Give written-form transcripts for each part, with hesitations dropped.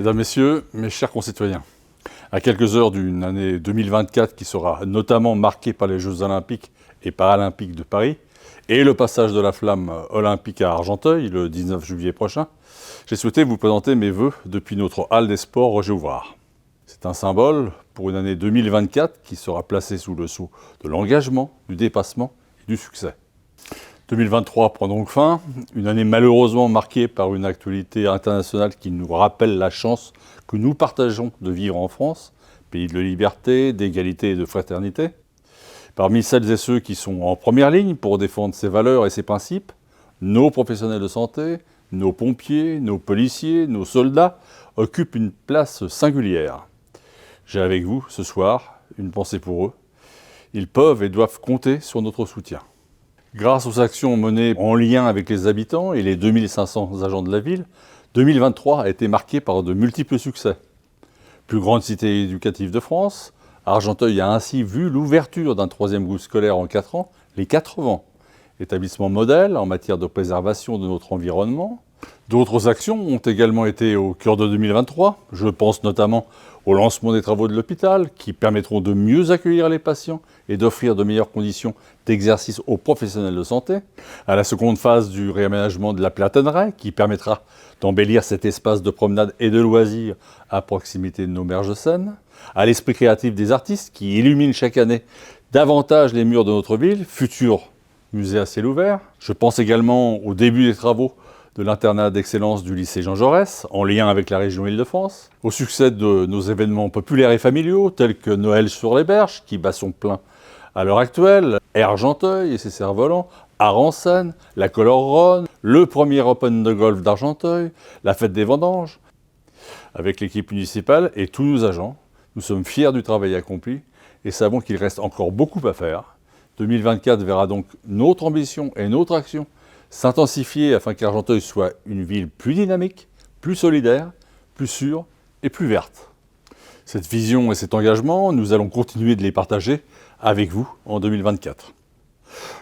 Mesdames, Messieurs, mes chers concitoyens, à quelques heures d'une année 2024 qui sera notamment marquée par les Jeux Olympiques et Paralympiques de Paris et le passage de la flamme olympique à Argenteuil le 19 juillet prochain, j'ai souhaité vous présenter mes vœux depuis notre halle des sports Roger Ouvrard. C'est un symbole pour une année 2024 qui sera placée sous le sceau de l'engagement, du dépassement et du succès. 2023 prend donc fin, une année malheureusement marquée par une actualité internationale qui nous rappelle la chance que nous partageons de vivre en France, pays de liberté, d'égalité et de fraternité. Parmi celles et ceux qui sont en première ligne pour défendre ces valeurs et ces principes, nos professionnels de santé, nos pompiers, nos policiers, nos soldats occupent une place singulière. J'ai avec vous ce soir une pensée pour eux. Ils peuvent et doivent compter sur notre soutien. Grâce aux actions menées en lien avec les habitants et les 2500 agents de la ville, 2023 a été marqué par de multiples succès. Plus grande cité éducative de France, Argenteuil a ainsi vu l'ouverture d'un 3e groupe scolaire en 4 ans, les 80. Établissement modèle en matière de préservation de notre environnement. D'autres actions ont également été au cœur de 2023. Je pense notamment au lancement des travaux de l'hôpital qui permettront de mieux accueillir les patients et d'offrir de meilleures conditions d'exercice aux professionnels de santé, à la seconde phase du réaménagement de la Platonneraie qui permettra d'embellir cet espace de promenade et de loisirs à proximité de nos berges de Seine, à l'esprit créatif des artistes qui illuminent chaque année davantage les murs de notre ville, futur musée à ciel ouvert. Je pense également au début des travaux de l'internat d'excellence du lycée Jean Jaurès, en lien avec la région Île-de-France, au succès de nos événements populaires et familiaux, tels que Noël sur les Berges, qui bat son plein à l'heure actuelle, Argenteuil et ses cerfs-volants, Art-en-Seine, la Color-Rhône, le premier Open de golf d'Argenteuil, la fête des vendanges. Avec l'équipe municipale et tous nos agents, nous sommes fiers du travail accompli et savons qu'il reste encore beaucoup à faire. 2024 verra donc notre ambition et notre action s'intensifier afin qu'Argenteuil soit une ville plus dynamique, plus solidaire, plus sûre et plus verte. Cette vision et cet engagement, nous allons continuer de les partager avec vous en 2024.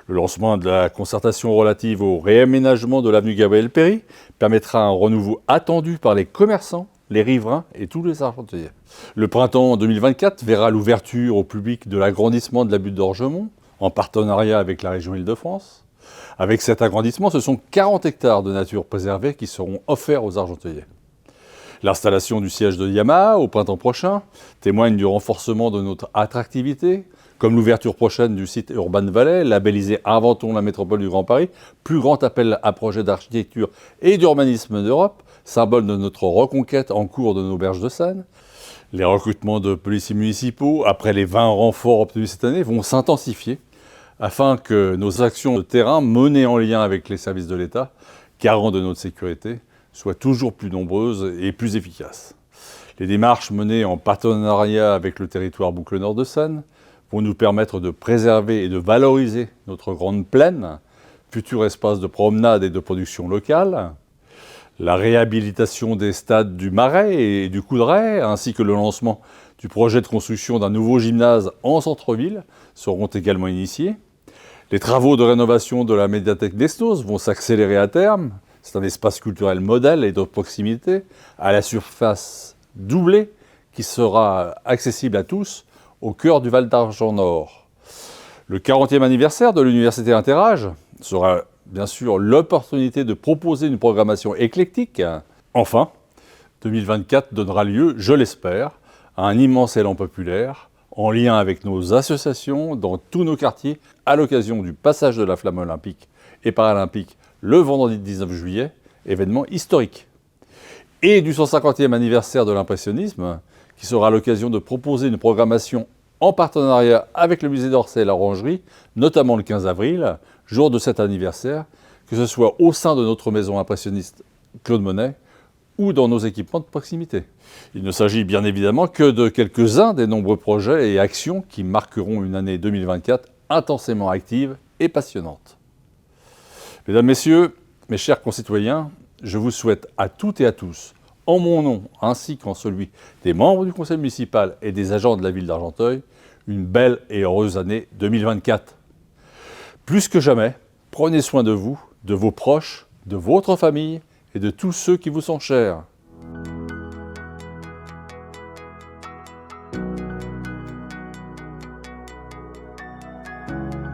Le lancement de la concertation relative au réaménagement de l'avenue Gabriel-Péri permettra un renouveau attendu par les commerçants, les riverains et tous les Argenteuillais. Le printemps 2024 verra l'ouverture au public de l'agrandissement de la butte d'Orgemont, en partenariat avec la région Île-de-France. Avec cet agrandissement, ce sont 40 hectares de nature préservée qui seront offerts aux Argenteuillais. L'installation du siège de Yamaha au printemps prochain témoigne du renforcement de notre attractivité, comme l'ouverture prochaine du site Urban Valley, labellisé Inventons la métropole du Grand Paris, plus grand appel à projet d'architecture et d'urbanisme d'Europe, symbole de notre reconquête en cours de nos berges de Seine. Les recrutements de policiers municipaux, après les 20 renforts obtenus cette année, vont s'intensifier afin que nos actions de terrain menées en lien avec les services de l'État, garants de notre sécurité, soient toujours plus nombreuses et plus efficaces. Les démarches menées en partenariat avec le territoire Boucle Nord de Seine vont nous permettre de préserver et de valoriser notre grande plaine, futur espace de promenade et de production locale, la réhabilitation des stades du Marais et du Coudray, ainsi que le lancement du projet de construction d'un nouveau gymnase en centre-ville seront également initiés. Les travaux de rénovation de la médiathèque d'Esnos vont s'accélérer à terme. C'est un espace culturel modèle et de proximité, à la surface doublée, qui sera accessible à tous, au cœur du Val d'Argent Nord. Le 40e anniversaire de l'Université Interage sera bien sûr l'opportunité de proposer une programmation éclectique. Enfin, 2024 donnera lieu, je l'espère, à un immense élan populaire, en lien avec nos associations dans tous nos quartiers, à l'occasion du passage de la flamme olympique et paralympique le vendredi 19 juillet, événement historique. Et du 150e anniversaire de l'impressionnisme, qui sera l'occasion de proposer une programmation en partenariat avec le musée d'Orsay et l'Orangerie, notamment le 15 avril, jour de cet anniversaire, que ce soit au sein de notre maison impressionniste Claude Monet ou dans nos équipements de proximité. Il ne s'agit bien évidemment que de quelques-uns des nombreux projets et actions qui marqueront une année 2024 intensément active et passionnante. Mesdames, Messieurs, mes chers concitoyens, je vous souhaite à toutes et à tous, en mon nom ainsi qu'en celui des membres du conseil municipal et des agents de la ville d'Argenteuil, une belle et heureuse année 2024. Plus que jamais, prenez soin de vous, de vos proches, de votre famille et de tous ceux qui vous sont chers.